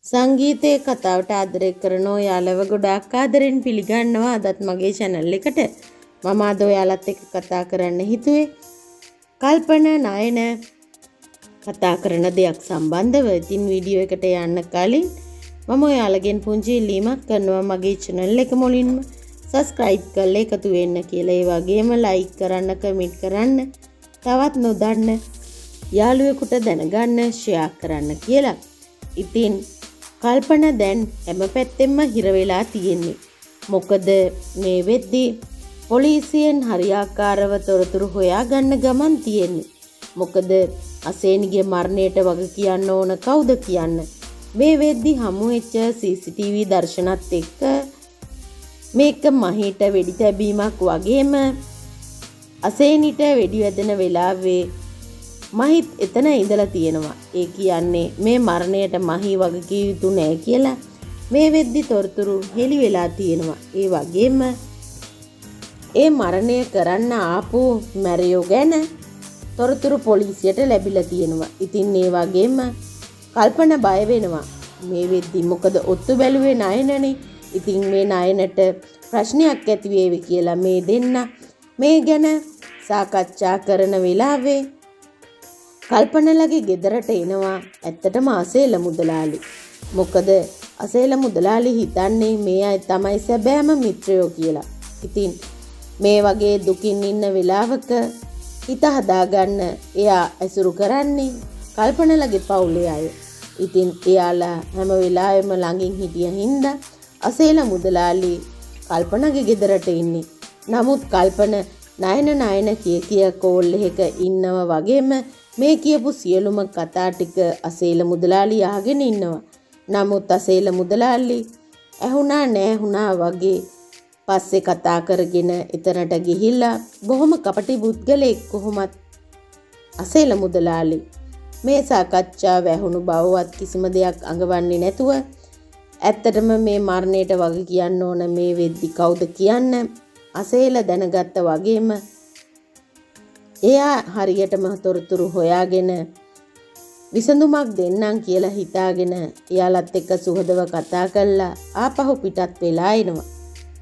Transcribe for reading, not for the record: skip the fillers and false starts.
සංගීතයේ කතාවට ආදරය කරන ඔයාලව ගොඩාක් ආදරෙන් පිළිගන්නවා අදත් මගේ channel එකට. මම අද ඔයාලත් එක්ක කතා කරන්න හිතුවේ කල්පනා නයන කතා කරන දෙයක් සම්බන්ධව. ඉතින් වීඩියෝ එකට යන්න කලින් මම ඔයාලගෙන් පුංචි ඉල්ලීමක් කරනවා මගේ channel එක මුලින්ම subscribe කරලා එකතු වෙන්න කියලා. ඒ වගේම like කරන්න, comment කරන්න, තවත් නොදන්න යාළුවෙකුට දැනගන්න share කරන්න කියලා. ඉතින් කල්පනා දැන් හැම පැත්තෙම හිර වෙලා තියෙන්නේ. මොකද මේ වෙද්දී පොලිසියෙන් හරියාකාරව තොරතුරු හොයාගන්න ගමන් තියෙන්නේ. මොකද අසේනිගේ මරණයට වග කියන්න ඕන කවුද කියන්න. මේ වෙද්දී හමු වෙච්ච CCTV දර්ශනත් එක්ක මේක මහීට වෙඩි තැබීමක් වගේම අසේනිට වෙඩි වැදෙන වෙලාවේ මහිත් එතන ඉඳලා තියෙනවා. ඒ කියන්නේ මේ මරණයට මහී වග කිය යුතු නෑ කියලා මේ වෙද්දි තොරතුරු හෙළි වෙලා තියෙනවා. ඒ වගේම ඒ මරණය කරන්න ආපු මැරියෝ ගැන තොරතුරු පොලිසියට ලැබිලා තියෙනවා. ඉතින් ඒ වගේම කල්පනා බය වෙනවා මේ වෙද්දි. මොකද ඔත්තු බැලුවේ නයනනේ. ඉතින් මේ නයනට ප්‍රශ්නයක් ඇති වේවි කියලා මේ දෙන්න මේ ගැන සාකච්ඡා කරන වෙලාවේ කල්පනාලගේ ගෙදරට එනවා ඇත්තටම අසේල මුදලාලි. මොකද අසේල මුදලාලි හිතන්නේ මේ අය තමයි සැබෑම මිත්‍රයෝ කියලා. ඉතින් මේ වගේ දුකින් ඉන්න වෙලාවක හිත හදාගන්න එයා ඇසුරු කරන්නේ කල්පනාලගේ පවුලේ අය. ඉතින් එයාලා හැම වෙලාවෙම ළඟින් හිටිය හින්දා අසේල මුදලාලි කල්පනාගේ ගෙදරට ඉන්නේ. නමුත් කල්පනා නයන කිය කෝල් එකක ඉන්නව වගේම මේ කියපු සියලුම කතා ටික අසේල මුදලාලි අහගෙන ඉන්නවා. නමුත් අසේල මුදලාලි ඇහුණා නෑහුණා වගේ පස්සේ කතා කරගෙන එතනට ගිහිල්ලා බොහොම කපටි පුද්ගලෙක් කොහොමත් අසේල මුදලාලි මේ සාකච්ඡාව ඇහුණු බවවත් කිසිම දෙයක් අඟවන්නේ නැතුව ඇත්තටම මේ මරණයට වග කියන්න ඕන මේ වෙද්දි කවුද කියන්න අසේල දැනගත්ත වගේම එයා හරියටම තොරතුරු හොයාගෙන විසඳුමක් දෙන්නම් කියලා හිතාගෙන එයාලත් එක්ක සුහදව කතා කරලා ආපහු පිටත් වෙලා එනවා.